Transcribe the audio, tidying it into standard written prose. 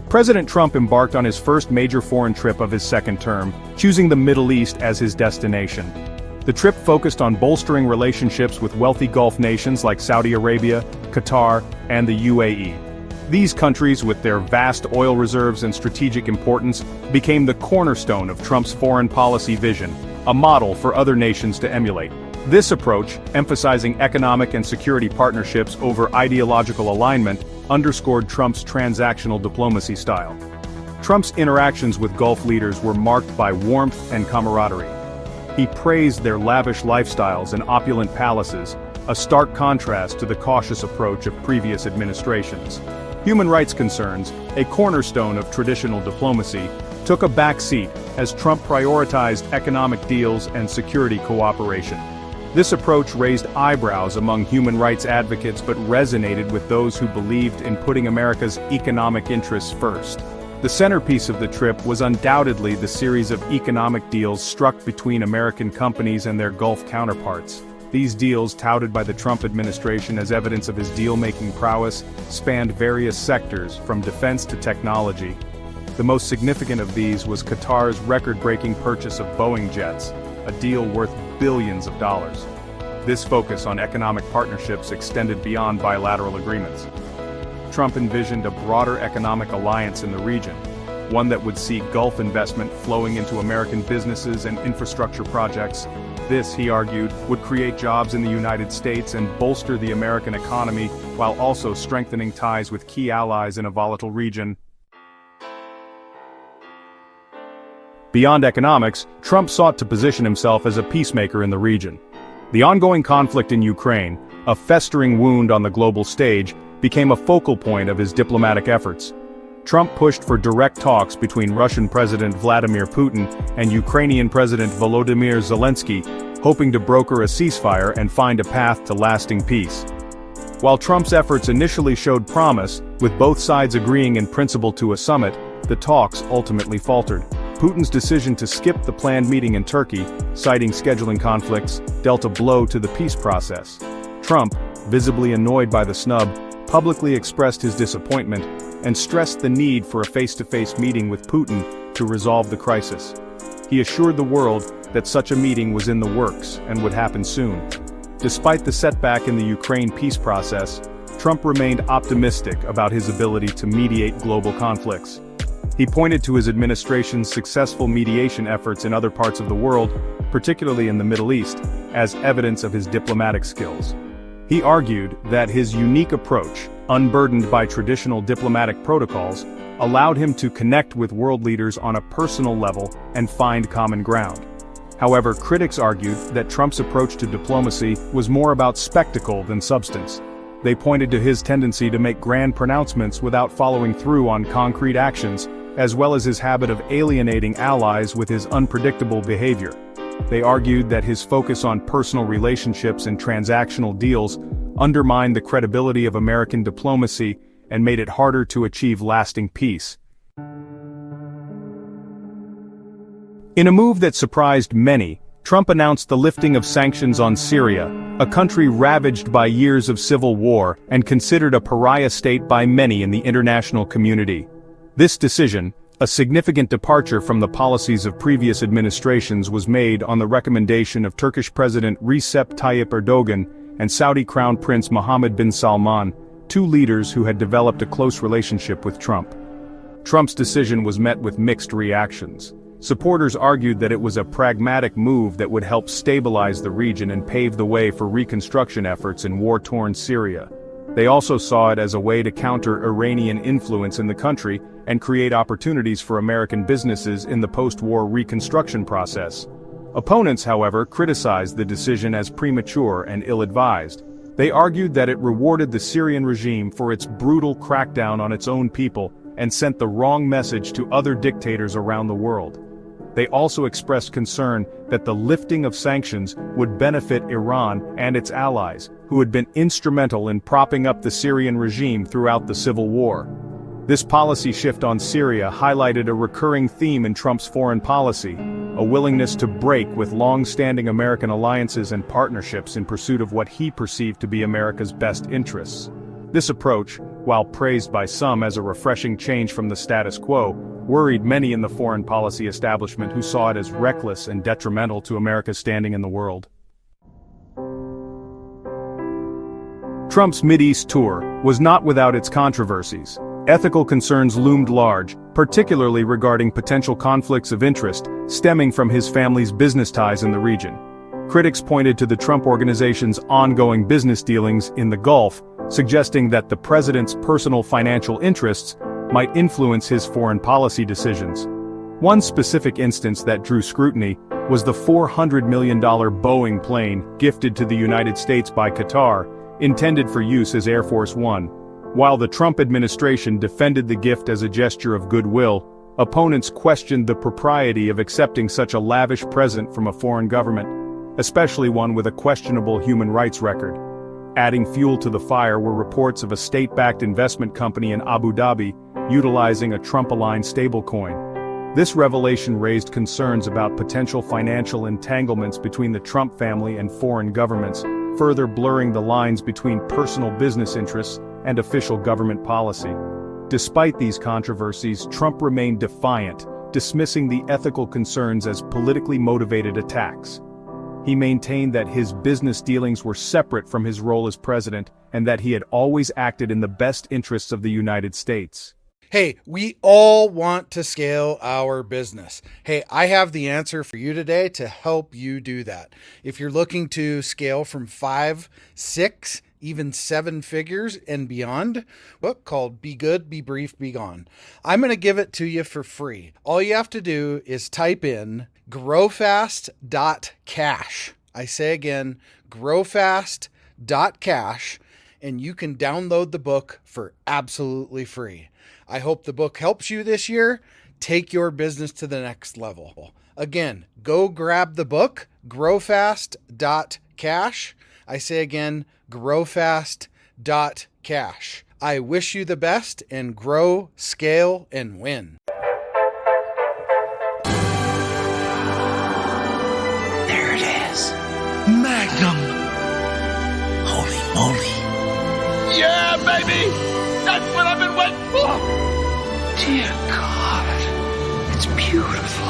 President Trump embarked on his first major foreign trip of his second term, choosing the Middle East as his destination. The trip focused on bolstering relationships with wealthy Gulf nations like Saudi Arabia, Qatar, and the UAE. These countries, with their vast oil reserves and strategic importance, became the cornerstone of Trump's foreign policy vision, a model for other nations to emulate. This approach, emphasizing economic and security partnerships over ideological alignment, underscored Trump's transactional diplomacy style. Trump's interactions with Gulf leaders were marked by warmth and camaraderie. He praised their lavish lifestyles and opulent palaces, a stark contrast to the cautious approach of previous administrations. Human rights concerns, a cornerstone of traditional diplomacy, took a back seat as Trump prioritized economic deals and security cooperation. This approach raised eyebrows among human rights advocates but resonated with those who believed in putting America's economic interests first. The centerpiece of the trip was undoubtedly the series of economic deals struck between American companies and their Gulf counterparts. These deals, touted by the Trump administration as evidence of his deal-making prowess, spanned various sectors, from defense to technology. The most significant of these was Qatar's record-breaking purchase of Boeing jets, a deal worth billions of dollars. This focus on economic partnerships extended beyond bilateral agreements. Trump envisioned a broader economic alliance in the region, one that would see Gulf investment flowing into American businesses and infrastructure projects. This, he argued, would create jobs in the United States and bolster the American economy while also strengthening ties with key allies in a volatile region. Beyond economics, Trump sought to position himself as a peacemaker in the region. The ongoing conflict in Ukraine, a festering wound on the global stage, became a focal point of his diplomatic efforts. Trump pushed for direct talks between Russian President Vladimir Putin and Ukrainian President Volodymyr Zelensky, hoping to broker a ceasefire and find a path to lasting peace. While Trump's efforts initially showed promise, with both sides agreeing in principle to a summit, the talks ultimately faltered. Putin's decision to skip the planned meeting in Turkey, citing scheduling conflicts, dealt a blow to the peace process. Trump, visibly annoyed by the snub, publicly expressed his disappointment and stressed the need for a face-to-face meeting with Putin to resolve the crisis. He assured the world that such a meeting was in the works and would happen soon. Despite the setback in the Ukraine peace process, Trump remained optimistic about his ability to mediate global conflicts. He pointed to his administration's successful mediation efforts in other parts of the world, particularly in the Middle East, as evidence of his diplomatic skills. He argued that his unique approach, unburdened by traditional diplomatic protocols, allowed him to connect with world leaders on a personal level and find common ground. However, critics argued that Trump's approach to diplomacy was more about spectacle than substance. They pointed to his tendency to make grand pronouncements without following through on concrete actions, as well as his habit of alienating allies with his unpredictable behavior. They argued that his focus on personal relationships and transactional deals undermined the credibility of American diplomacy and made it harder to achieve lasting peace. In a move that surprised many, Trump announced the lifting of sanctions on Syria, a country ravaged by years of civil war and considered a pariah state by many in the international community. This decision, a significant departure from the policies of previous administrations, was made on the recommendation of Turkish President Recep Tayyip Erdogan and Saudi Crown Prince Mohammed bin Salman, two leaders who had developed a close relationship with Trump. Trump's decision was met with mixed reactions. Supporters argued that it was a pragmatic move that would help stabilize the region and pave the way for reconstruction efforts in war-torn Syria. They also saw it as a way to counter Iranian influence in the country and create opportunities for American businesses in the post-war reconstruction process. Opponents, however, criticized the decision as premature and ill-advised. They argued that it rewarded the Syrian regime for its brutal crackdown on its own people and sent the wrong message to other dictators around the world. They also expressed concern that the lifting of sanctions would benefit Iran and its allies, who had been instrumental in propping up the Syrian regime throughout the civil war. This policy shift on Syria highlighted a recurring theme in Trump's foreign policy, a willingness to break with long-standing American alliances and partnerships in pursuit of what he perceived to be America's best interests. This approach, while praised by some as a refreshing change from the status quo, worried many in the foreign policy establishment who saw it as reckless and detrimental to America's standing in the world. Trump's Mideast tour was not without its controversies. Ethical concerns loomed large, particularly regarding potential conflicts of interest stemming from his family's business ties in the region. Critics pointed to the Trump organization's ongoing business dealings in the Gulf, suggesting that the president's personal financial interests might influence his foreign policy decisions. One specific instance that drew scrutiny was the $400 million Boeing plane gifted to the United States by Qatar, intended for use as Air Force One. While the Trump administration defended the gift as a gesture of goodwill, opponents questioned the propriety of accepting such a lavish present from a foreign government, especially one with a questionable human rights record. Adding fuel to the fire were reports of a state-backed investment company in Abu Dhabi utilizing a Trump-aligned stablecoin. This revelation raised concerns about potential financial entanglements between the Trump family and foreign governments, further blurring the lines between personal business interests and official government policy. Despite these controversies, Trump remained defiant, dismissing the ethical concerns as politically motivated attacks. He maintained that his business dealings were separate from his role as president and that he had always acted in the best interests of the United States. Hey, we all want to scale our business. Hey, I have the answer for you today to help you do that. If you're looking to scale from 5, 6, even 7 figures and beyond, book called Be Good, Be Brief, Be Gone. I'm going to give it to you for free. All you have to do is type in growfast.cash. I say again, growfast.cash, and you can download the book for absolutely free. I hope the book helps you this year. Take your business to the next level. Again, go grab the book, growfast.cash. I say again, growfast.cash. I wish you the best and grow, scale, and win. There it is. Magnum. Holy moly. Yeah, baby! That's what I've been waiting for! Dear God, it's beautiful.